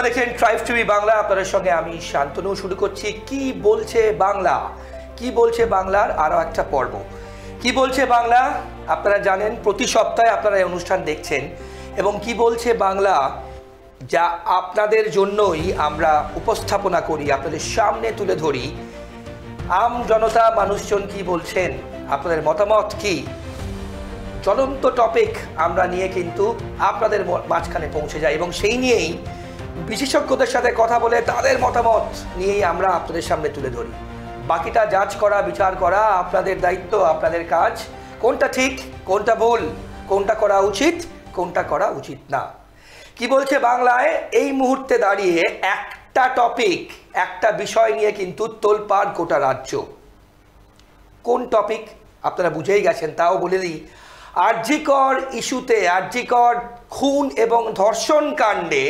আপনারা দেখেন tribe TV Bangla, আপনাদের সঙ্গে আমি শান্তনু। শুরু করছি কি বলছে বাংলা। কি বলছে বাংলার আরও একটা পর্ব। কি বলছে বাংলা আপনারা জানেন, প্রতি সপ্তাহে আপনারা এই অনুষ্ঠান দেখছেন এবং কি বলছে বাংলা যা আপনাদের জন্যই আমরা উপস্থাপনা করি, আপনাদের সামনে তুলে ধরি। আম জনতা মানুষজন কি বলছেন, আপনাদের মতামত কি, জ্বলন্ত টপিক আমরা নিয়ে কিন্তু আপনাদের মাঝখানে পৌঁছে যাই এবং সেই নিয়েই বিশেষজ্ঞদের সাথে কথা বলে তাদের মতামত নিয়েই আমরা আপনাদের সামনে তুলে ধরি। বাকিটা জাজ করা, বিচার করা আপনাদের দায়িত্ব, আপনাদের কাজ। কোনটা ঠিক, কোনটা ভুল, কোনটা করা উচিত, কোনটা করা উচিত না। কি বলছে বাংলায় এই মুহূর্তে দাঁড়িয়ে একটা টপিক, একটা বিষয় নিয়ে কিন্তু তোলপাড় গোটা রাজ্য। কোন টপিক আপনারা বুঝেই গেছেন, তাও বলে দিই। আরজিকর ইস্যুতে, আরজিকর খুন এবং ধর্ষণ কাণ্ডে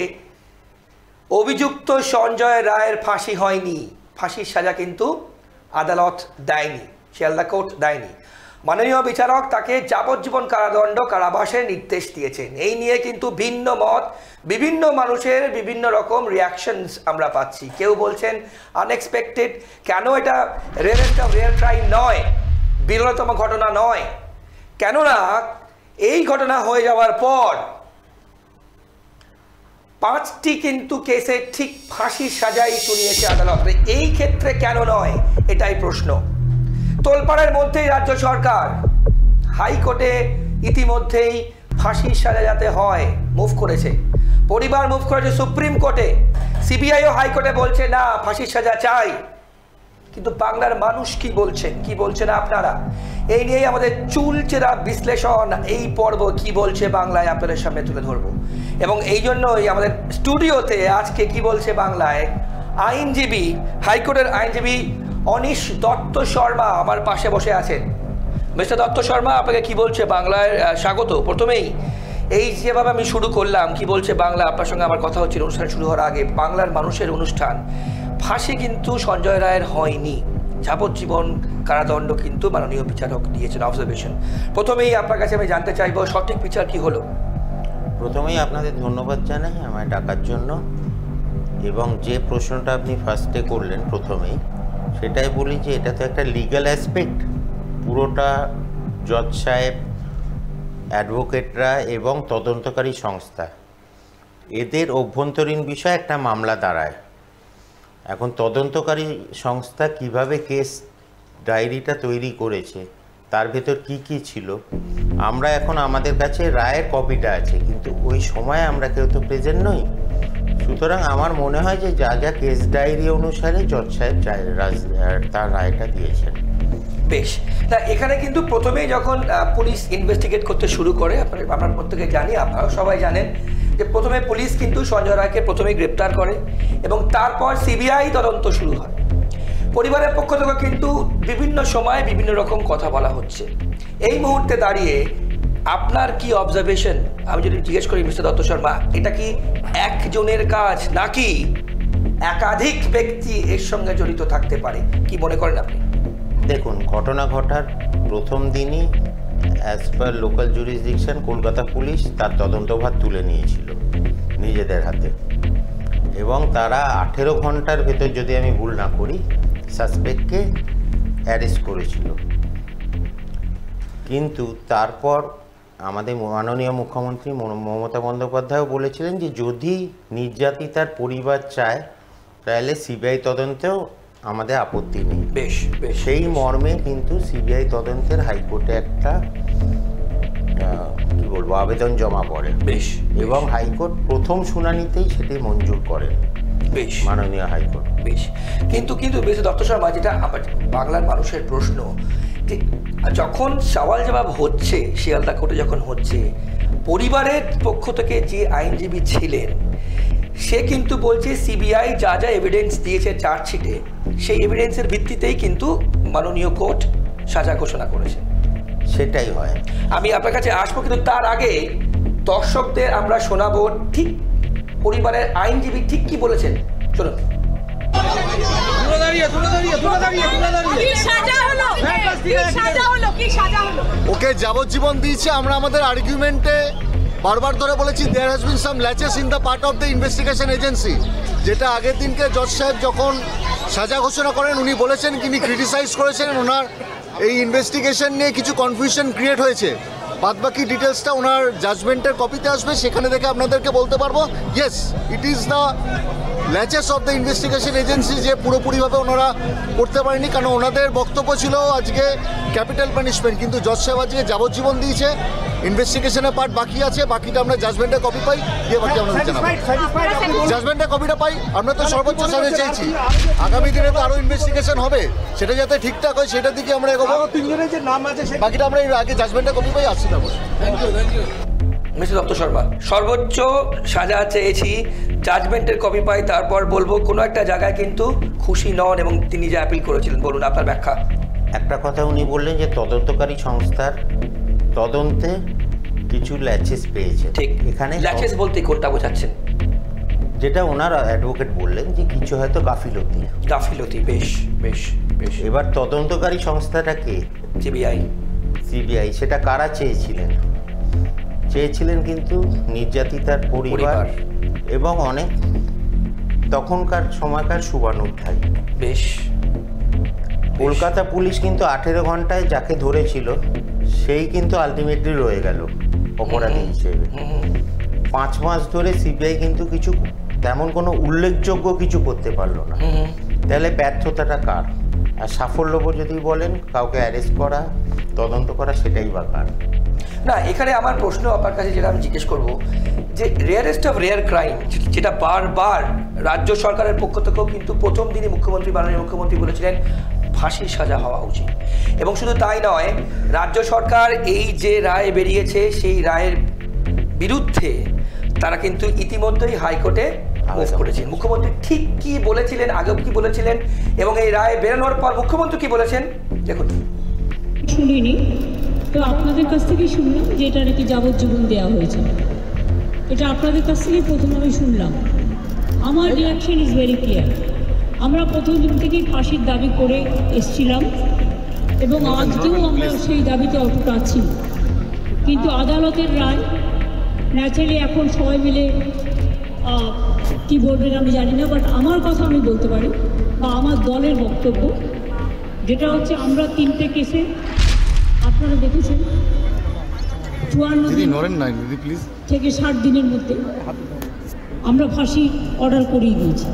অভিযুক্ত সঞ্জয় রায়ের ফাঁসি হয়নি। ফাঁসির সাজা কিন্তু আদালত দেয়নি, শিয়ালদা কোর্ট দেয়নি। মাননীয় বিচারক তাকে যাবজ্জীবন কারাদণ্ড, কারাবাসের নির্দেশ দিয়েছেন। এই নিয়ে কিন্তু ভিন্ন মত, বিভিন্ন মানুষের বিভিন্ন রকম রিয়াকশনস আমরা পাচ্ছি। কেউ বলছেন আনএক্সপেক্টেড, কেন এটা রেয়ার ক্রাইম নয়, বিরলতম ঘটনা নয়। কেননা এই ঘটনা হয়ে যাওয়ার পর 5টি কিন্তু কেসে ঠিক ফাঁসির সাজাই শুনিয়েছে আদালত। এই ক্ষেত্রে কেন নয়, এটাই প্রশ্ন। তোলপাড়ের মধ্যেই রাজ্য সরকার হাইকোর্টে ইতিমধ্যেই ফাঁসির সাজা যাতে হয় মুভ করেছে, পরিবার মুভ করেছে সুপ্রিম কোর্টে, সিবিআইও হাইকোর্টে বলছে না ফাঁসির সাজা চাই। কিন্তু বাংলার মানুষ কি বলছেন, কি বলছেন আপনারা, এই নিয়েই আমাদের চুলচেরা বিশ্লেষণ এই পর্ব কি বলছে বাংলায় আপনাদের সামনে তুলে ধরব। এবং এই জন্যই আমাদের স্টুডিওতে আজকে কি বলছে বাংলায় আইনজীবী, হাইকোর্টের আইনজীবী অনিশ দত্ত শর্মা আমার পাশে বসে আছেন। মিস্টার দত্ত শর্মা, আপনাকে কি বলছে বাংলায় স্বাগত। প্রথমেই এই যেভাবে আমি শুরু করলাম কি বলছে বাংলা, আপনার সঙ্গে আমার কথা হচ্ছিল অনুষ্ঠান শুরু হওয়ার আগে, বাংলার মানুষের অনুষ্ঠান। ফাঁসি কিন্তু সঞ্জয় রায়ের হয়নি, যাবজ্জীবন কারাদণ্ড কিন্তু মাননীয় বিচারক দিয়েছেন, অবজারভেশন। প্রথমেই আপনার কাছে আমি জানতে চাইবো সঠিক বিচার কি হলো। প্রথমেই আপনাদের ধন্যবাদ জানাই আমায় ডাকার জন্য, এবং যে প্রশ্নটা আপনি ফার্স্টে করলেন প্রথমেই, সেটাই বলি যে এটা তো একটা লিগ্যাল অ্যাসপেক্ট। পুরোটা জজ সাহেব, অ্যাডভোকেটরা এবং তদন্তকারী সংস্থা, এদের অভ্যন্তরীণ বিষয়ে একটা মামলা দাঁড়ায়। এখন তদন্তকারী সংস্থা কিভাবে কেস ডায়েরিটা তৈরি করেছে, তার ভেতর কি কি ছিল, আমরা এখন আমাদের কাছে রায়ের কপিটা আছে, কিন্তু ওই সময় আমরা কেউ তো প্রেজেন্ট নই। সুতরাং আমার মনে হয় যে যা যা কেস ডায়েরি অনুসারে জজ সাহেব তার রায়টা দিয়েছেন। বেশ, তা এখানে কিন্তু প্রথমেই যখন পুলিশ ইনভেস্টিগেট করতে শুরু করে, আমরা প্রত্যেকে জানি, আপনারাও সবাই জানেন যে প্রথমে পুলিশ কিন্তু সঞ্জয় রায়কে প্রথমেই গ্রেপ্তার করে এবং তারপর সিবিআই তদন্ত শুরু হয়। পরিবারের পক্ষ থেকে কিন্তু বিভিন্ন সময় বিভিন্ন রকম কথা বলা হচ্ছে। এই মুহূর্তে দাঁড়িয়ে আপনার কি অবজারভেশন, আমি যদি জিজ্ঞেস করি মিস্টার দত্ত শর্মা, এটা কি একজনের কাজ নাকি একাধিক ব্যক্তি এর সঙ্গে জড়িত থাকতে পারে, কি মনে করেন আপনি? দেখুন, ঘটনা ঘটার প্রথম দিনই as per local jurisdiction Kolkata police তার তদন্তভার তুলে নিয়েছিল নিজেদের হাতে, এবং তারা 18 ঘন্টার ভেতর, যদি আমি ভুল না করি, সাসপেক্টকে অ্যারেস্ট করেছিল। কিন্তু তারপর আমাদের মাননীয় মুখ্যমন্ত্রী মমতা বন্দ্যোপাধ্যায়ও বলেছিলেন যে যদি নির্যাতিতার পরিবার চায় তাহলে সিবিআই তদন্তেও আমাদের আপত্তি নেই। বেশ, সেই মর্মে কিন্তু সিবিআই তদন্তের হাইকোর্টে একটা কি বলবো আবেদন জমা পড়ে। বেশ, এবং হাইকোর্ট প্রথম শুনানিতেই সেটি মঞ্জুর করেন, বেশ, মাননীয় হাইকোর্ট। বেশ, কিন্তু মিস্টার দত্ত শর্মা, যেটা বাংলার মানুষের প্রশ্ন, যে যখন সওয়াল জবাব হচ্ছে শিয়ালদা কোর্টে, যখন হচ্ছে, পরিবারের পক্ষ থেকে যে আইনজীবী ছিলেন সে কিন্তু বলছে সিবিআই যা যা এভিডেন্স দিয়েছে চার্জশিটে, সেই এভিডেন্সের ভিত্তিতেই কিন্তু মাননীয় কোর্ট সাজা ঘোষণা করেছে। সেটাই হয়। আমি আপনার কাছে আসবো, কিন্তু তার আগে দর্শকদের আমরা শোনাবো ঠিক পরিবারের আইনজীবী ঠিক কি বলেছেন। চলুন। ওকে যাবজ্জীবন দিয়েছে। আমরা আমাদের আর্গুমেন্টে বারবার ধরে বলেছি there has been some laches in the part of the investigation agency, যেটা আগের দিনকে জজ সাহেব যখন সাজা ঘোষণা করেন উনি বলেছেন, তিনি ক্রিটিসাইজ করেছেন ওনার এই ইনভেস্টিগেশন নিয়ে কিছু কনফিউশন ক্রিয়েট হয়েছে। বাদবাকি ডিটেলসটা ওনার জাজমেন্টের কপিতে আসবে, সেখানে দেখে আপনাদেরকে বলতে পারবো yes it is the ল্যাচেস of the investigation agency, যে পুরোপুরিভাবে ওনারা করতে পারেনি, কারণ ওনাদের বক্তব্য ছিল আজকে ক্যাপিটাল পানিশমেন্ট, কিন্তু জজ সাহেব আজকে যাবজ্জীবন দিয়েছে। ইনভেস্টিগেশনের পার্ট বাকি আছে, বাকিটা আমরা জাজমেন্টের কপি পাই, দিয়ে বাকি আমরা জানাবো। জাজমেন্টের কপিটা পাই, আমরা তো সর্বোচ্চ সাজা চেয়েছি, আগামী দিনে তো আরও ইনভেস্টিগেশন হবে, সেটা যাতে ঠিকঠাক হয় সেটার দিকে আমরা এগোবো। বাকিটা আমরা আগে জাজমেন্টের কপি পাই, আসছি তারপর। মিস্টার দত্ত শর্মা, সর্বোচ্চ সাজা চেয়েছি, জাজমেন্টের কপি পাই, তারপর বলবো কোনো একটা জায়গায় কিন্তু খুশি নন এবং তিনি যে অ্যাপিল করেছিলেন, বলুন আপনার ব্যাখ্যা। একটা কথা উনি বললেন যে তদন্তকারী সংস্থার তদন্তে কিছু ল্যাচেস পেয়েছে। ঠিক, এখানে ল্যাচেস বলতে কোনটা বোঝাচ্ছেন? যেটা ওনার অ্যাডভোকেট বললেন যে কিছু হয়তো গাফিলতি। গাফিলতি, বেশ বেশ বেশ। এবার তদন্তকারী সংস্থাটাকে সিবিআই সেটা কারা চেয়েছিলেন? চেয়েছিলেন কিন্তু নির্যাতিতার পরিবার এবং অনেক তখনকার সময়কার শুভানুধ্যায়ী। বেশ। কলকাতা পুলিশ কিন্তু 18 ঘন্টায় যাকে ধরেছিল সেই কিন্তু আলটিমেটলি রয়ে গেল অপরাধী হিসেবে। 5 মাস ধরে সিবিআই কিন্তু কিছু তেমন কোনো উল্লেখযোগ্য কিছু করতে পারলো না। তাহলে ব্যর্থতাটা কার? আর সাফল্য যদি বলেন কাউকে অ্যারেস্ট করা, তদন্ত করা, সেটাই বা কার? না, এখানে আমার প্রশ্ন আপনার কাছে যেটা আমি জিজ্ঞেস করবো, যে রেয়ারেস্ট অফ রেয়ার ক্রাইম, যেটা বারবার রাজ্য সরকারের পক্ষ থেকেও কিন্তু প্রথম দিনই মুখ্যমন্ত্রী, মাননীয় মুখ্যমন্ত্রী বলেছিলেন ফাঁসির সাজা হওয়া উচিত। এবং শুধু তাই নয়, রাজ্য সরকার এই যে রায় বেরিয়েছে সেই রায়ের বিরুদ্ধে তারা কিন্তু ইতিমধ্যেই হাইকোর্টে মুভ করেছেন। মুখ্যমন্ত্রী ঠিক কি বলেছিলেন, আগেও কি বলেছিলেন, এবং এই রায় বেরোনোর পর মুখ্যমন্ত্রী কি বলেছেন দেখুন। শুনিনি, তো আপনাদের কাছ থেকেই শুনলাম যে এটা নাকি যাবজ্জীবন দেওয়া হয়েছে। এটা আপনাদের কাছ থেকেই প্রথম আমি শুনলাম। আমার রিয়াকশন ইজ ভেরি ক্লিয়ার। আমরা প্রথম দিন থেকেই ফাঁসির দাবি করে এসছিলাম এবং আজকেও আমরা সেই দাবিতে অটুট আছি, কিন্তু আদালতের রায় ন্যাচারালি এখন সবাই মিলে কি বলবেন আমি জানি না, বাট আমার কথা আমি বলতে পারি বা আমার দলের বক্তব্য যেটা হচ্ছে, আমরা 3টে কেসে আপনারা দেখেছেন 54 দিন থেকে 60 দিনের মধ্যে আমরা ফাঁসি অর্ডার করিয়ে দিয়েছি।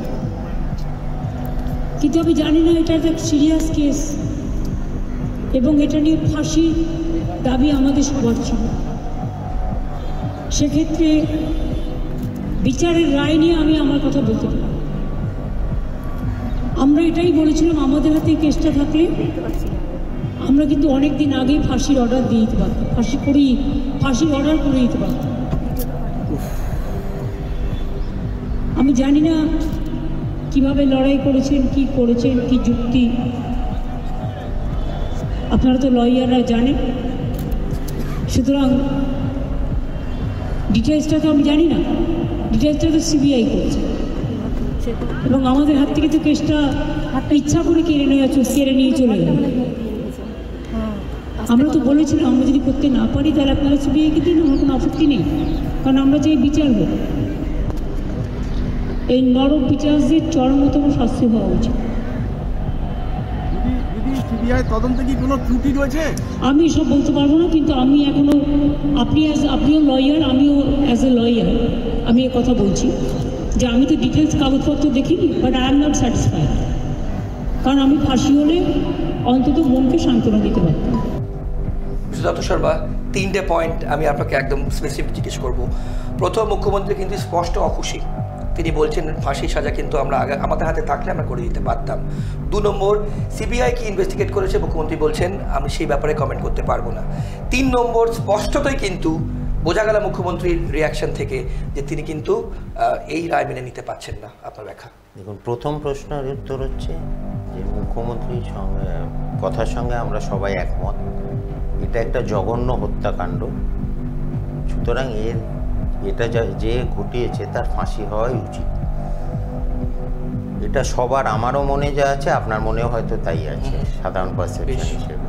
কিন্তু আমি জানি না এটা একটা সিরিয়াস কেস এবং এটা নিয়ে ফাঁসি দাবি আমাদের সবার ছিল। সেক্ষেত্রে বিচারের রায় নিয়ে আমি আমার কথা বলতে পারি। আমরা এটাই বলেছিলাম, আমাদের হাতে কেসটা থাকলে আমরা কিন্তু অনেক দিন আগেই ফাঁসির অর্ডার দিয়ে দিতে পারতাম, ফাঁসির অর্ডার করে দিতে পারতাম। আমি জানি না কিভাবে লড়াই করেছেন, কি করেছেন, কি যুক্তি, আপনারা তো লয়াররা জানেন। সুতরাং ডিটেলসটা তো আমি জানি না, ডিটেলসটা তো সিবিআই করছে এবং আমাদের হাত থেকে তো কেসটা ইচ্ছা করে কেড়ে নিয়ে চলে গেল। আমরা তো বলেছিলাম আমরা যদি করতে না পারি তাহলে আপনারা সিবিআইকে দিন, আমার কোনো আপত্তি নেই, কারণ আমরা চাই বিচার হোক। এই নরক বিচারদের চরমতম শাস্তি হওয়া উচিত। তদন্তে কি কোনো ত্রুটি রয়েছে? আমি সব বলতে পারবো না, কিন্তু আমি এখনো আপনিও লয়ার, আমিও অ্যাজ এ লয়ার আমি এ কথা বলছি যে আমি তো ডিটেলস কাগজপত্র দেখিনি, but I am not satisfied, কারণ আমি ফাঁসি হলে অন্তত মনকে সান্ত্বনা দিতে পারতাম। দত্ত শর্মা, 3টে পয়েন্ট আমি আপনাকে একদম স্পেসিফিক জিজ্ঞেস করবো। প্রথম, মুখ্যমন্ত্রী কিন্তু স্পষ্ট অখুশি, তিনি বলছেন ফাঁসির সাজা কিন্তু আমরা আমাদের হাতে থাকলে আমরা করে দিতে পারতাম। 2 নম্বর, সিবিআই কি ইনভেস্টিগেট করেছে মুখ্যমন্ত্রী বলছেন আমি সেই ব্যাপারে কমেন্ট করতে পারবো না। 3 নম্বর, স্পষ্টতই কিন্তু বোঝা গেল মুখ্যমন্ত্রীর রিয়াকশন থেকে যে তিনি কিন্তু এই রায় মেনে নিতে পারছেন না। আপনার ব্যাখ্যা? দেখুন, প্রথম প্রশ্নের উত্তর হচ্ছে যে মুখ্যমন্ত্রীর সঙ্গে কথার সঙ্গে আমরা সবাই একমত, এটা একটা জঘন্য হত্যাকাণ্ড। সুতরাং এটা যে ঘটিয়েছে তার ফাঁসি হওয়াই উচিত। এটা সবার, আমারও মনে যা আছে আপনার মনেও হয়তো তাই আছে, সাধারণ পারসেপশন হিসেবে।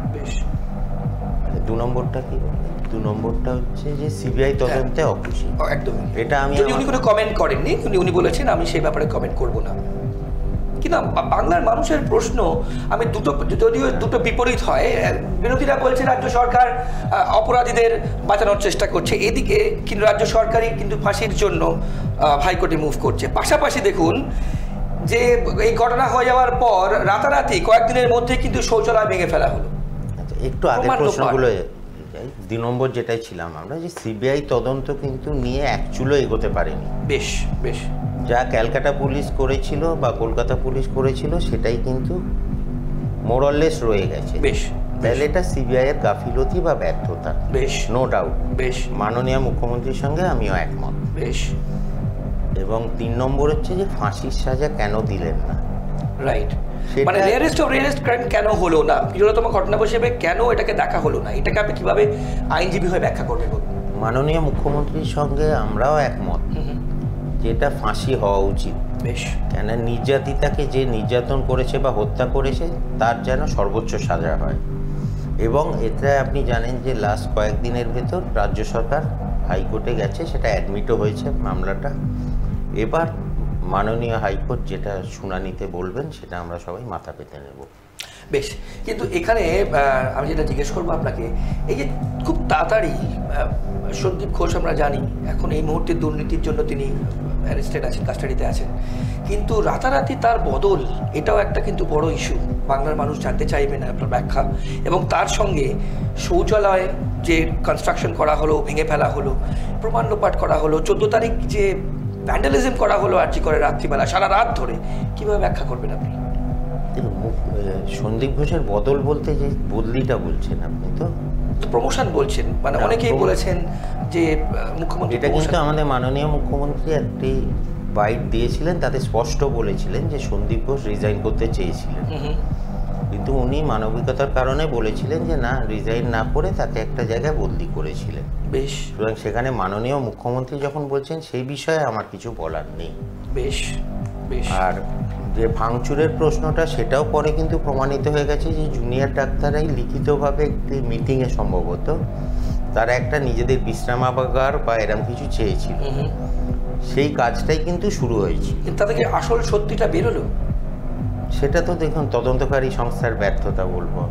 দু নম্বরটা কি? 2 নম্বরটা হচ্ছে যে সিবিআই তদন্তে অখুশি। একদমই। এটা আমি যদি উনি কোনো কমেন্ট করেননি, উনি বলেছেন আমি সেই ব্যাপারে কমেন্ট করব না। কিন্তু বাংলার মানুষের প্রশ্ন, আমি যদিও দুটো বিপরীত হয়। বিরোধীরা বলছে রাজ্য সরকার অপরাধীদের বাঁচানোর চেষ্টা করছে, এদিকে কিন্তু রাজ্য সরকারই কিন্তু ফাঁসির জন্য হাইকোর্টে মুভ করছে। পাশাপাশি দেখুন যে এই ঘটনা হয়ে যাওয়ার পর রাতারাতি কয়েকদিনের মধ্যে কিন্তু শৌচালয় ভেঙে ফেলা হলো। আচ্ছা, একটু আগের প্রশ্নগুলো যাই। 2 নম্বর যেটাই ছিলাম আমরা, যে সিবিআই তদন্ত কিন্তু নিয়ে অ্যাকচুয়ালি এগোতে পারেনি। বেশ বেশ। যা ক্যালকাটা পুলিশ করেছিল বা কলকাতা পুলিশ করেছিল সেটাই কিন্তু মোরলেস রয়ে গেছে। বেশ। তাহলে এটা সিবিআই এর গাফিলতি বা ব্যর্থতা। বেশ। No doubt. বেশ। মাননীয় মুখ্যমন্ত্রীর সঙ্গে আমিও একমত। বেশ। এবং 3 নম্বর হচ্ছে যে ফাঁসির সাজা কেন দিলেন না? রাইট। মানে রেয়ারেস্ট অফ রেয়ারেস্ট ক্রাইম কেন হলো না, বিরলতম ঘটনা হিসেবে কেন এটাকে দেখা হলো না, এটাকে আপনি কিভাবে আইনজীবী হয়ে ব্যাখ্যা করবেন? মাননীয় মুখ্যমন্ত্রীর সঙ্গে আমরাও একমত যে এটা ফাঁসি হওয়া উচিত। বেশ। কেন নির্যাতিতাকে যে নির্যাতন করেছে বা হত্যা করেছে তার যেন সর্বোচ্চ সাজা হয়। এবং এটা আপনি জানেন যে লাস্ট কয়েকদিনের ভেতর রাজ্য সরকার হাইকোর্টে গেছে, সেটা অ্যাডমিটও হয়েছে মামলাটা। এবার মাননীয় হাইকোর্ট যেটা শুনানিতে বলবেন সেটা আমরা সবাই মাথা পেতে নেব। বেশ। কিন্তু এখানে আমি যেটা জিজ্ঞেস করবো আপনাকে, এই যে খুব তাড়াতাড়ি সন্দীপ ঘোষ আমরা জানি এখন এই মুহূর্তে দুর্নীতির জন্য তিনি অ্যারেস্টেড আছেন, কাস্টাডিতে আছেন, কিন্তু রাতারাতি তার বদল, এটাও একটা কিন্তু বড় ইস্যু। বাংলার মানুষ জানতে চাইবেন আপনার ব্যাখ্যা। এবং তার সঙ্গে শৌচালয় যে কনস্ট্রাকশন করা হলো, ভেঙে ফেলা হলো, প্রমাণ লোপাট করা হলো, 14 তারিখ যে ভ্যান্ডালিজম করা হলো আরজি করে রাত্রিবেলা সারা রাত ধরে, কীভাবে ব্যাখ্যা করবেন আপনি? সন্দীপ ঘোষের বদল বলতে যে বদলিটা বলছেন আপনি, তো প্রমোশন বলছেন, মানে অনেকেই বলেছেন যে মুখ্যমন্ত্রী, এটা কিন্তু আমাদের মাননীয় মুখ্যমন্ত্রী একটি বাইট দিয়েছিলেন, তাতে স্পষ্ট বলেছিলেন যে সন্দীপ ঘোষ রিজাইন করতে চেয়েছিলেন, কিন্তু উনি মানবিকতার কারণে বলেছিলেন যে না, রিজাইন না করে তাকে একটা জায়গায় বদলি করেছিলেন। বেশ। সুতরাং সেখানে মাননীয় মুখ্যমন্ত্রী যখন বলছেন সেই বিষয়ে আমার কিছু বলার নেই। বেশ বেশ। আর যে ভাঙচুরের প্রশ্নটা, সেটাও পরে কিন্তু প্রমাণিত হয়ে গেছে যে জুনিয়র ডাক্তাররাই লিখিতভাবে একটি মিটিংয়ে সম্ভবত তারা একটা নিজেদের বিশ্রামাগার বা এরম কিছু চেয়েছিল, সেই কাজটাই কিন্তু শুরু হয়েছে। কিন্তু তাদেরকে আসল সত্যিটা বেরোলো, সেটা তো দেখুন তদন্তকারী সংস্থার ব্যর্থতা বলবো,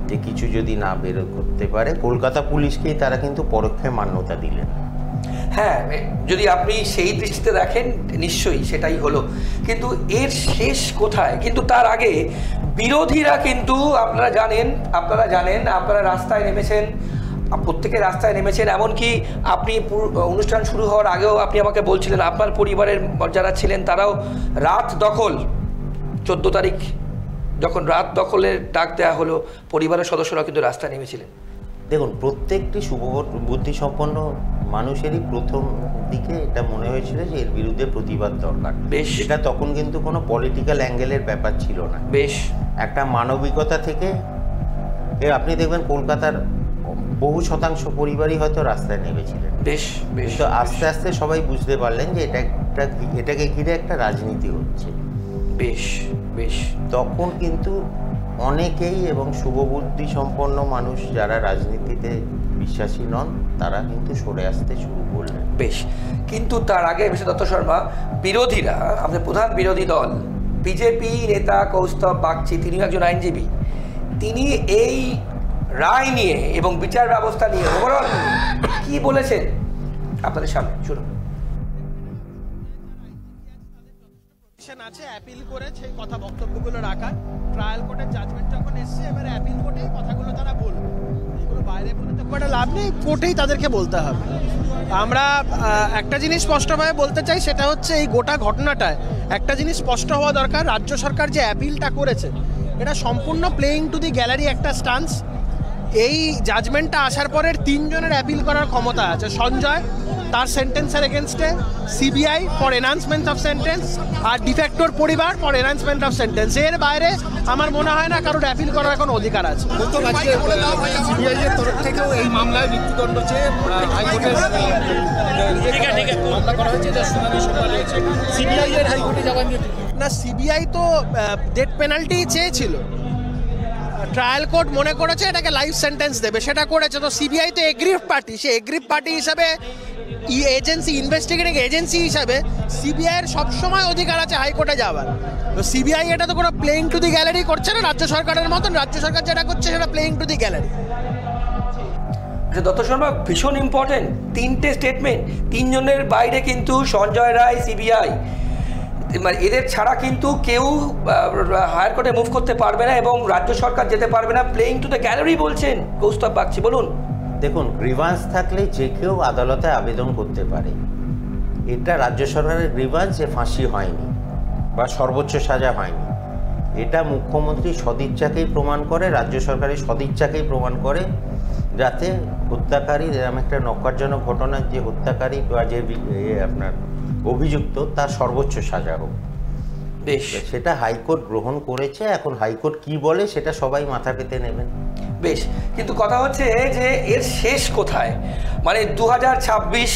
যে কিছু যদি না বের করতে পারে। কলকাতা পুলিশকেই তারা কিন্তু পরোক্ষে মান্যতা দিলেন। হ্যাঁ, যদি আপনি সেই দৃষ্টিতে দেখেন নিশ্চয়ই সেটাই হলো, কিন্তু এর শেষ কোথায়? কিন্তু তার আগে বিরোধীরা কিন্তু আপনারা জানেন আপনারা রাস্তায় নেমেছেন, প্রত্যেকে রাস্তায় নেমেছেন। এমনকি আপনি অনুষ্ঠান শুরু হওয়ার আগেও আপনি আমাকে বলছিলেন আপনার পরিবারের যারা ছিলেন তারাও রাত দখল, 14 তারিখ যখন রাত দখলের ডাক দেওয়া হলো, পরিবারের সদস্যরা কিন্তু রাস্তায় নেমেছিলেন। দেখুন, প্রত্যেকটি বুদ্ধিসম্পন্ন মানুষেরই প্রথম দিকে এটা মনে হয়েছিল যে এর বিরুদ্ধে প্রতিবাদ দরকার। বেশ। এটা তখন কিন্তু কোনো পলিটিক্যাল অ্যাঙ্গেলের ব্যাপার ছিল না, বেশ একটা মানবিকতা থেকে। আপনি দেখবেন কলকাতার বহু শতাংশ পরিবারই হয়তো রাস্তায় নেমেছিলেন। বেশ বেশ। তো আস্তে আস্তে সবাই বুঝতে পারলেন যে এটাকে ঘিরে একটা রাজনীতি হচ্ছে। বেশ বেশ। তখন কিন্তু অনেকেই এবং শুভবুদ্ধি সম্পন্ন মানুষ যারা রাজনীতিতে বিশ্বাসী নন তারা কিন্তু সরে আসতে শুরু করলেন। বেশ। কিন্তু তার আগে মিস্টার দত্ত শর্মা, বিরোধীরা, আমাদের প্রধান বিরোধী দল বিজেপি নেতা কৌস্তব বাগচি, তিনি একজন আইনজীবী, তিনি এই রায় নিয়ে এবং বিচার ব্যবস্থা নিয়ে ওভারঅল কি বলেছেন আপনাদের সামনে শুনুন। আছে অ্যাপিল করে সেই কথা বক্তব্যগুলো রাখার, ট্রায়াল কোর্টের জাজমেন্ট যখন এসছে এবারে অ্যাপিল কোর্টেই কথাগুলো তারা বলবে, এগুলো বাইরে বলে তো কোনো লাভ নেই, কোর্টেই তাদেরকে বলতে হবে। আমরা একটা জিনিস স্পষ্টভাবে বলতে চাই, সেটা হচ্ছে এই গোটা ঘটনাটায় একটা জিনিস স্পষ্ট হওয়া দরকার, রাজ্য সরকার যে অ্যাপিলটা করেছে এটা সম্পূর্ণ প্লেয়িং টু দি গ্যালারি একটা স্টান্স। এই জাজমেন্টটা আসার পরের 3 জনের অ্যাপিল করার ক্ষমতা আছে। সঞ্জয় তার সেন্টেন্সের এগেনস্টে, CBI for enhancement of sentence, আর ডিফ্যাক্টর পরিবার ফর এনহান্সমেন্ট অফ সেন্টেন্স। এর বাইরে আমার মনে হয় না কারোর অ্যাপিল করার এখন অধিকার আছে। সিবিআই এর তরফ থেকেও এই মামলায় মৃত্যুদণ্ড চেয়ে হাইকোর্টের মামলা করা হয়েছে, যার শুনানি সোমবার হয়েছে। সিবিআই এর হাইকোর্টে যাওয়ার নিয়ে না, সিবিআই তো ডেথ পেনাল্টি চেয়েছিল, ট্রায়াল কোর্ট মনে করেছে এটাকে লাইফ সেন্টেন্স দেবে, সেটা করেছে। তো সিবিআই তো এগ্রিভ পার্টি, সে এগ্রিভ পার্টি হিসাবে এজেন্সি, ইনভেস্টিগেটিং এজেন্সি হিসাবে সিবিআইয়ের সবসময় অধিকার আছে হাইকোর্টে যাওয়ার। তো সিবিআই এটা তো কোনো প্লেইং টু দি গ্যালারি করছে না রাজ্য সরকারের মতন। রাজ্য সরকার যেটা করছে সেটা playing to the gallery. Dutta Sharma, ভীষণ ইম্পর্টেন্ট 3টে স্টেটমেন্ট, 3 জনের বাইরে কিন্তু সঞ্জয় রায়, সিবিআই, মানে এদের ছাড়া কিন্তু কেউ হায়ার কোর্টে মুভ করতে পারবে না এবং রাজ্য সরকার যেতে পারবে না। প্লেইং টু দ্য গ্যালারি বলছেন কৌস্তব বাগচি, বলুন। দেখুন, গ্রিভান্স থাকলে যে কেউ আদালতে আবেদন করতে পারে। এটা রাজ্য সরকারের গ্রিভান্স, যে ফাঁসি হয়নি বা সর্বোচ্চ সাজা হয়নি, এটা মুখ্যমন্ত্রী সদিচ্ছাকেই প্রমাণ করে, রাজ্য সরকারের সদিচ্ছাকেই প্রমাণ করে, যাতে হত্যাকারী, এরকম একটা নক্কারজনক ঘটনার যে হত্যাকারী বা যে আপনার অভিযুক্ত তার সর্বোচ্চ সাজা হোক। বেশ, সেটা হাইকোর্ট গ্রহণ করেছে। এখন হাইকোর্ট কি বলে সেটা সবাই মাথা পেতে নেবেন। বেশ, কিন্তু কথা হচ্ছে যে এর শেষ কোথায়? মানে 2026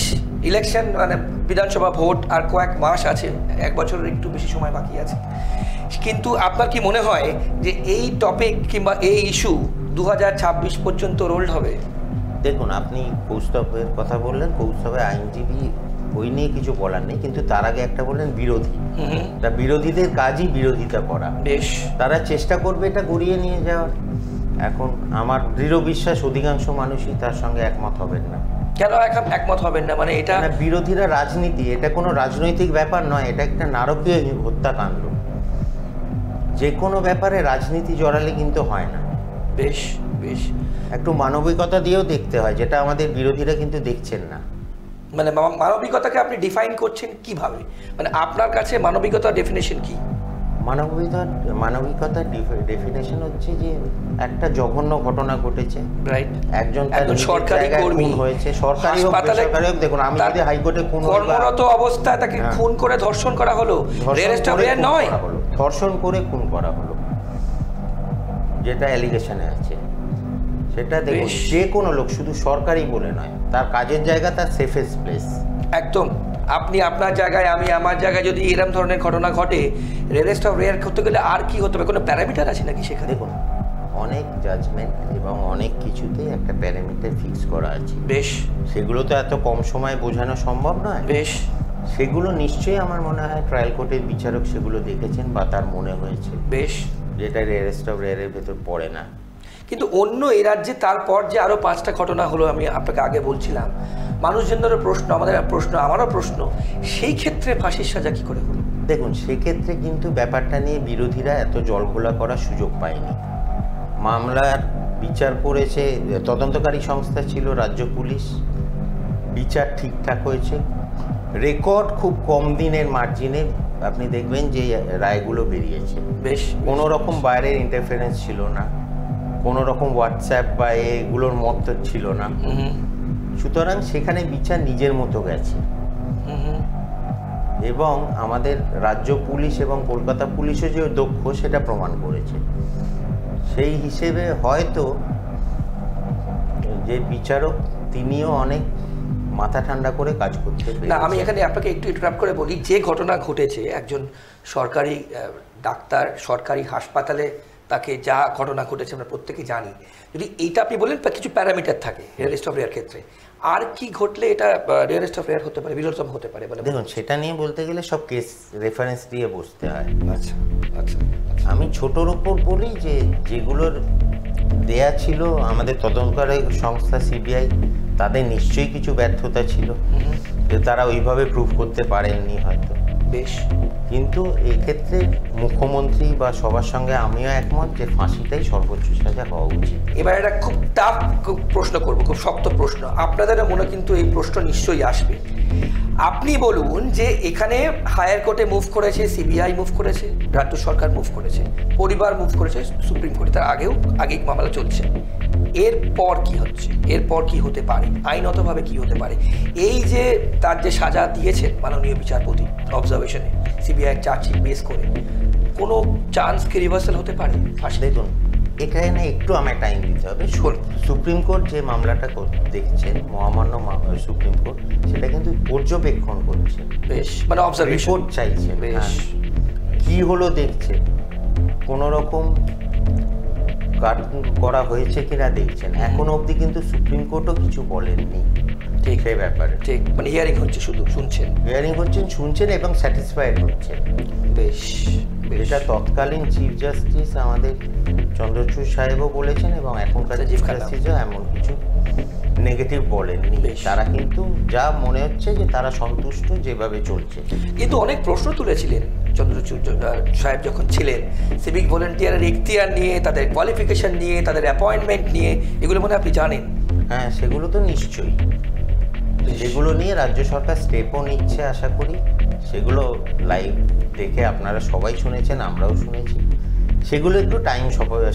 ইলেকশন, মানে বিধানসভা ভোট আর কয়েক মাস আছে, 1 বছরের একটু বেশি সময় বাকি আছে। কিন্তু আপনার কি মনে হয় যে এই টপিক কিংবা এই ইস্যু 2026 পর্যন্ত রোল্ড হবে? দেখুন, আপনি কৌস্তবের কথা বললেন, কৌস্তবের আইনজীবী, ওই নিয়ে কিছু বলার নেই, কিন্তু তার আগে একটা বললেন বিরোধী। তা বিরোধীদের কাজই বিরোধিতা করা। বেশ, তারা চেষ্টা করবে এটা গড়িয়ে নিয়ে যাওয়ার। এখন আমার দৃঢ় বিশ্বাস অধিকাংশ মানুষই তার সঙ্গে একমত হবেন না। কেন একমত হবেন না? মানে এটা বিরোধীরা রাজনীতি, এটা কোনো রাজনৈতিক ব্যাপার নয়, এটা একটা নারকীয় হত্যাকাণ্ড। যে কোনো ব্যাপারে রাজনীতি জড়ালে কিন্তু হয় না। বেশ বেশ, একটু মানবিকতা দিয়েও দেখতে হয়, যেটা আমাদের বিরোধীরা কিন্তু দেখছেন না। মানে মানবিকতাকে আপনি ডিফাইন করছেন কিভাবে? মানে আপনার কাছে মানবিকতার ডেফিনেশন কি? মানবিকতার ডেফিনেশন হচ্ছে যে একটা জঘন্য ঘটনা ঘটেছে, রাইট, একজন সরকারি কর্মী হয়েছে, সরকারি হোক বেসরকারি হোক। দেখুন, আমি যদি হাইকোর্টে কর্মরত অবস্থায় তাকে খুন করে ধর্ষণ করা হলো, নয়, ধর্ষণ করে খুন করা হলো, যেটা অ্যালিগেশনে আছে, সেটা দেখুন যে কোনো লোক, শুধু সরকারি বলে নয়, তার কাজের জায়গা তার সেফেস্ট প্লেস। একদম, আপনি আপনার জায়গায়, আমি আমার জায়গায়, যদি এরকম ধরনের ঘটনা ঘটে, রেয়ারেস্ট অফ রেয়ার করতে গেলে আর কি হতে হবে? কোনো প্যারামিটার আছে নাকি সেখানে? দেখুন, অনেক জাজমেন্ট এবং অনেক কিছুতে একটা প্যারামিটার ফিক্স করা আছে। বেশ, সেগুলো তো এত কম সময়ে বোঝানো সম্ভব নয়। বেশ, সেগুলো নিশ্চয়ই আমার মনে হয় ট্রায়াল কোর্টের বিচারক সেগুলো দেখেছেন বা তার মনে হয়েছে। বেশ, যেটা রেয়ারেস্ট অফ রেয়ারের ভেতর পড়ে না। কিন্তু অন্য এই রাজ্যে তারপর যে আরও 5টা ঘটনা হলো, আমি আপনাকে আগে বলছিলাম, মানুষজনেরও প্রশ্ন, আমাদের প্রশ্ন, আমারও প্রশ্ন, সেই ক্ষেত্রে ফাঁসির সাজা কী করে হলো? দেখুন, সেক্ষেত্রে কিন্তু ব্যাপারটা নিয়ে বিরোধীরা এত জলঘোলা করার সুযোগ পায়নি। মামলার বিচার করেছে, তদন্তকারী সংস্থা ছিল রাজ্য পুলিশ, বিচার ঠিকঠাক হয়েছে, রেকর্ড খুব কম দিনের মার্জিনে আপনি দেখবেন যে রায়গুলো বেরিয়েছে। বেশ, কোনো রকম বাইরের ইন্টারফারেন্স ছিল না, কোনো রকম হোয়াটসঅ্যাপ বা এগুলোর মত ছিল না। সুতরাং সেখানে বিচার নিজের মতো গেছে। এবং আমাদের রাজ্য পুলিশ এবং কলকাতা পুলিশও যে দক্ষ সেটা প্রমাণ করেছে। সেই হিসেবে হয়তো যে বিচারক তিনিও অনেক মাথা ঠান্ডা করে কাজ করতে পেরেছেন। না, আমি এখানে আপনাকে একটু ইন্টারাপ্ট করে বলি, যে ঘটনা ঘটেছে, একজন সরকারি ডাক্তার সরকারি হাসপাতালে, তাকে যা ঘটনা ঘটেছে আমরা প্রত্যেকেই জানি। যদি এইটা আপনি বলেন কিছু প্যারামিটার থাকে রেয়ারেস্ট অফ রেয়ার ক্ষেত্রে, আর কি ঘটলে এটা রেয়ারেস্ট অফ রেয়ার হতে পারে, বিরলতম হতে পারে? দেখুন, সেটা নিয়ে বলতে গেলে সব কেস রেফারেন্স দিয়ে বসতে হয়। আচ্ছা আচ্ছা, আমি ছোটোর ওপর বলি যে যেগুলোর দেয়া ছিল আমাদের তদন্তকারী সংস্থা সিবিআই, তাদের নিশ্চয়ই কিছু ব্যর্থতা ছিল, যে তারা ওইভাবে প্রুভ করতে পারেননি হয়তো। বেশ, কিন্তু এক্ষেত্রে মুখ্যমন্ত্রী বা সবার সঙ্গে আমিও একমত যে ফাঁসিটাই সর্বোচ্চ সাজা হওয়া উচিত। এবার একটা খুব টাফ প্রশ্ন করবো, খুব শক্ত প্রশ্ন, আপনাদের মনে কিন্তু এই প্রশ্ন নিশ্চয়ই আসবে। আপনি বলুন যে এখানে হায়ার কোর্টে মুভ করেছে, সিবিআই মুভ করেছে, রাজ্য সরকার মুভ করেছে, পরিবার মুভ করেছে সুপ্রিম কোর্টে, তার আগেই মামলা চলছে, এরপর কি হচ্ছে? এরপর কি হতে পারে আইনতভাবে, কি হতে পারে? এই যে তার যে সাজা দিয়েছেন মাননীয় বিচারপতি অবজারভেশনে, সিবিআই চার্জশিট বেস করে, কোনো চান্স কি রিভার্সাল হতে পারে? দেখুন, এখানে একটু আমায় টাইম দিতে হবে। সুপ্রিম কোর্ট যে মামলাটা দেখছেন, মহামান্য সুপ্রিম কোর্ট, সেটা কিন্তু পর্যবেক্ষণ করছে। বেশ, মানে অবজারভেশন রিপোর্ট চাইছে। বেশ, কি হলো দেখছে, কোনো রকম কাট করা হয়েছে কিনা দেখছেন, এখনো অবধি কিন্তু সুপ্রিম কোর্টও কিছু বলেননি ঠিক সেই ব্যাপারে। ঠিক, মানে হিয়ারিং হচ্ছে, শুধু শুনছেন। হিয়ারিং হচ্ছেন, শুনছেন এবং স্যাটিসফাইড হচ্ছেন। বেশ, এটা তৎকালীন চিফ জাস্টিস আমাদের চন্দ্রচূড় সাহেবও বলেছেন এবং এখনকার চিফ জাস্টিসও এমন কিছু নেগেটিভ বলেননি। তারা কিন্তু যা মনে হচ্ছে যে তারা সন্তুষ্ট যেভাবে চলছে। কিন্তু অনেক প্রশ্ন তুলেছিলেন চন্দ্রচূড় সাহেব যখন ছিলেন, সিভিক ভলেন্টিয়ারের এখতিয়ার নিয়ে, তাদের কোয়ালিফিকেশন নিয়ে, তাদের অ্যাপয়েন্টমেন্ট নিয়ে, এগুলো মনে আপনি জানেন? হ্যাঁ, সেগুলো তো নিশ্চয়ই, যেগুলো নিয়ে রাজ্য সরকার স্টেপও নিচ্ছে আশা করি। সেগুলো লাইভ দেখে আপনারা সবাই শুনেছেন, আমরাও শুনেছি। সেগুলো একটু টাইম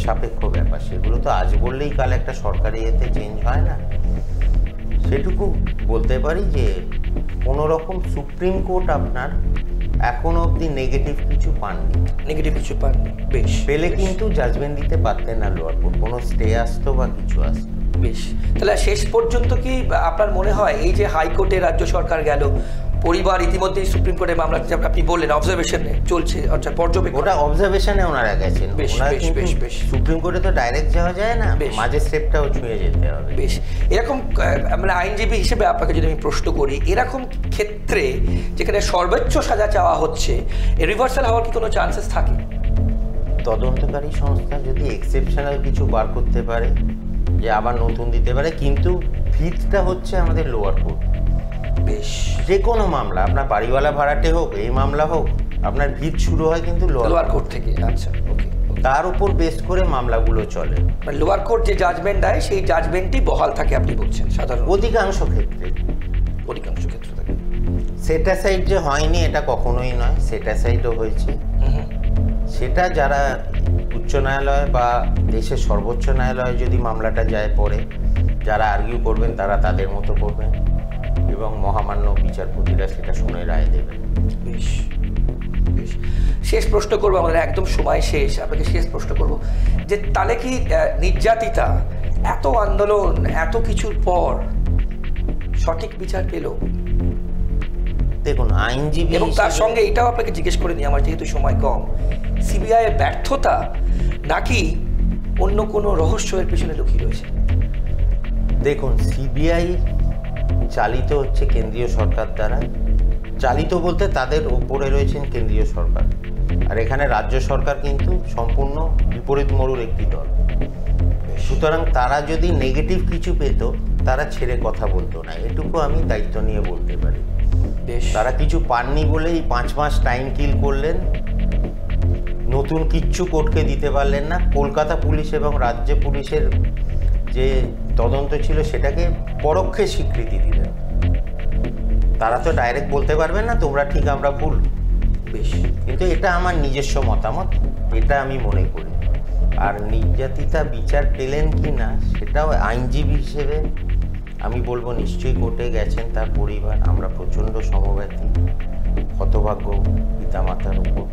সাপেক্ষ ব্যাপার, সেগুলো তো আজ বললেই কাল একটা সরকারি ইয়েতে চেঞ্জ হয় না। সেটুকু বলতে পারি যে কোনো রকম সুপ্রিম কোর্ট আপনার এখনো অবধি নেগেটিভ কিছু পাননি। নেগেটিভ কিছু পাননি, বেশ। পেলে কিন্তু জাজমেন্ট দিতে পারতেন না লোয়ার কোর্ট, কোনো স্টে আসতো বা কিছু আসতো। বেশ, তাহলে শেষ পর্যন্ত কি আপনার মনে হয় এই যে হাইকোর্টে রাজ্য সরকার গেল, পরিবার ইতিমধ্যেই সুপ্রিম কোর্টে মামলা, আপনি বললেন অবজারভেশনে চলছে, অর্থাৎ পর্যবেক্ষণ, ওটা অবজারভেশনে ওনারা গেছেন। সুপ্রিম কোর্টে তো ডাইরেক্ট যাওয়া যায় না, মাঝে স্টেপটাও ছুঁয়ে যেতে হবে। বেশ, এরকম মানে আইনজীবী হিসেবে আপনাকে যদি আমি প্রশ্ন করি, এরকম ক্ষেত্রে যেখানে সর্বোচ্চ সাজা চাওয়া হচ্ছে, রিভার্সাল হওয়ার কি কোনো চান্সেস থাকে? তদন্তকারী সংস্থা যদি এক্সেপশনাল কিছু বার করতে পারে, যে আবার নতুন দিতে পারে, কিন্তু ভিতটা হচ্ছে আমাদের লোয়ার কোর্ট। বেশ, যে কোনো মামলা, আপনার বাড়িওয়ালা ভাড়াটে হোক, এই মামলা হোক, আপনার ভিত শুরু হয় কিন্তু লোয়ার কোর্ট থেকে। আচ্ছা, ওকে। তার উপর বেস করে মামলাগুলো চলে। মানে লোয়ার কোর্ট যে জাজমেন্ট দেয় সেই জাজমেন্টই বহাল থাকে আপনি বলছেন? সাধারণ অধিকাংশ ক্ষেত্রে থাকে। সেটাসাইড যে হয়নি এটা কখনোই নয়, সেটাসাইডও হয়েছে। সেটা যারা উচ্চ ন্যায়ালয় বা দেশের সর্বোচ্চ ন্যায়ালয়ে যদি মামলাটা যায় পরে, যারা আর্গিউ করবেন তারা তাদের মতো করবেন এবং মহামান্য বিচারপতিরা সেটা শুনে রায় দেবেন। বেশ, বেশ। শেষ প্রশ্ন করবো, আমাদের একদম সময় শেষ, আপনাকে শেষ প্রশ্ন করব যে তাহলে কি নির্যাতিতা এত আন্দোলন, এত কিছুর পর সঠিক বিচার পেল? দেখুন, আইনজীবী এবং তার সঙ্গে এটাও আপনাকে জিজ্ঞেস করে নিই, আমার যেহেতু সময় কম, সিবিআই এর ব্যর্থতা নাকি অন্য কোনো রহস্য এর পেছনে লুকিয়ে রয়েছে? দেখুন, সিবিআই চালিত হচ্ছে কেন্দ্রীয় সরকার দ্বারা। চালিত বলতে তাদের উপরে রয়েছেন কেন্দ্রীয় সরকার, আর এখানে রাজ্য সরকার কিন্তু সম্পূর্ণ বিপরীত মরুর একটি দল। সুতরাং তারা যদি নেগেটিভ কিছু পেত তারা ছেড়ে কথা বলতো না, এটুকু আমি দায়িত্ব নিয়ে বলতে পারি। তারা কিছু পাননি বলেই 5 মাস টাইম কিল করলেন, নতুন কিচ্ছু কোর্টকে দিতে পারলেন না। কলকাতা পুলিশ এবং রাজ্য পুলিশের যে তদন্ত ছিল সেটাকে পরোক্ষে স্বীকৃতি দিলেন। তারা তো ডাইরেক্ট বলতে পারবেন না তোমরা ঠিক আমরা ভুল। বেশ, কিন্তু এটা আমার নিজস্ব মতামত, এটা আমি মনে করি। আর নির্যাতিতা বিচার পেলেন কি না সেটাও আইনজীবী হিসেবে আমি বলবো নিশ্চয়ই কোর্টে গেছেন তার পরিবার। আমরা প্রচণ্ড সমব্যথী, হতভাগ্য পিতামাতার উপর,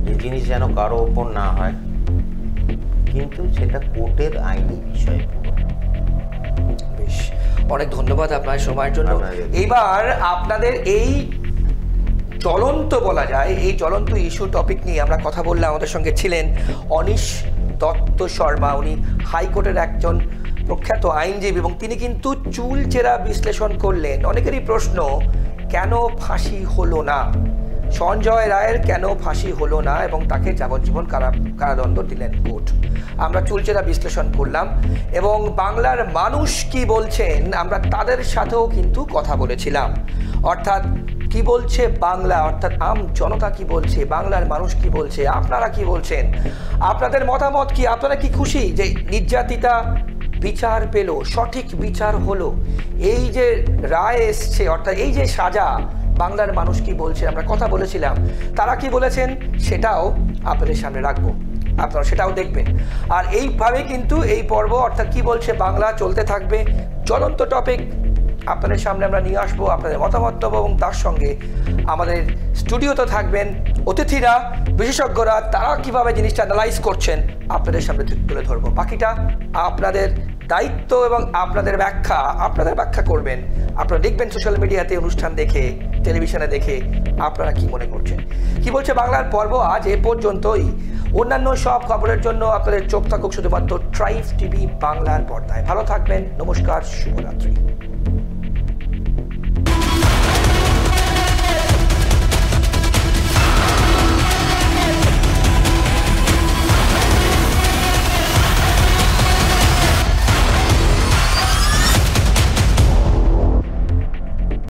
যে জিনিস যেন কারো ওপর না হয়, কিন্তু সেটা কোর্টের আইনি বিষয় পুরো। বেশ, অনেক ধন্যবাদ আপনার সময়ের জন্য। এবার আপনাদের এই জ্বলন্ত বলা যায়, এই জ্বলন্ত ইস্যু টপিক নিয়ে আমরা কথা বললাম। আমাদের সঙ্গে ছিলেন অনিশ দত্ত শর্মা, উনি হাইকোর্টের একজন প্রখ্যাত আইনজীবী এবং তিনি কিন্তু চুলচেরা বিশ্লেষণ করলেন অনেকেরই প্রশ্ন, কেন ফাঁসি হলো না সঞ্জয় রায়ের, কেন ফাঁসি হলো না এবং তাকে যাবজ্জীবন কারাদণ্ড দিলেন কোর্ট। আমরা চুলচেরা বিশ্লেষণ করলাম এবং বাংলার মানুষ কি বলছেন আমরা তাদের সাথেও কিন্তু কথা বলেছিলাম। অর্থাৎ কি বলছে বাংলা, অর্থাৎ আম জনতা কি বলছে, বাংলার মানুষ কি বলছে, আপনারা কি বলছেন, আপনাদের মতামত কি, আপনারা কি খুশি যে নির্যাতিতা বিচার পেল, সঠিক বিচার হলো, এই যে রায় এসছে, অর্থাৎ এই যে সাজা, বাংলার মানুষ কি বলছে আমরা কথা বলেছিলাম। তারা কি বলেছেন সেটাও আপনাদের সামনে রাখবো, আপনারা সেটাও দেখবেন। আর এইভাবে কিন্তু এই পর্ব অর্থাৎ কি বলছে বাংলা চলতে থাকবে। জ্বলন্ত টপিক আপনাদের সামনে আমরা নিয়ে আসবো, আপনাদের মতামত দেবো এবং তার সঙ্গে আমাদের স্টুডিওতে থাকবেন অতিথিরা, বিশেষজ্ঞরা, তারা কিভাবে জিনিসটা অ্যানালাইজ করছেন আপনাদের সামনে তুলে ধরবো। বাকিটা আপনাদের দায়িত্ব এবং আপনাদের ব্যাখ্যা করবেন। আপনারা দেখবেন সোশ্যাল মিডিয়াতে, অনুষ্ঠান দেখে, টেলিভিশনে দেখে আপনারা কি মনে করছেন। কি বলছে বাংলার পর্ব আজ এ পর্যন্তই। অন্যান্য সব খবরের জন্য আপনাদের চোখ থাকুক শুধুমাত্র ট্রাইব টিভি বাংলার পর্দায়। ভালো থাকবেন, নমস্কার, শুভরাত্রি।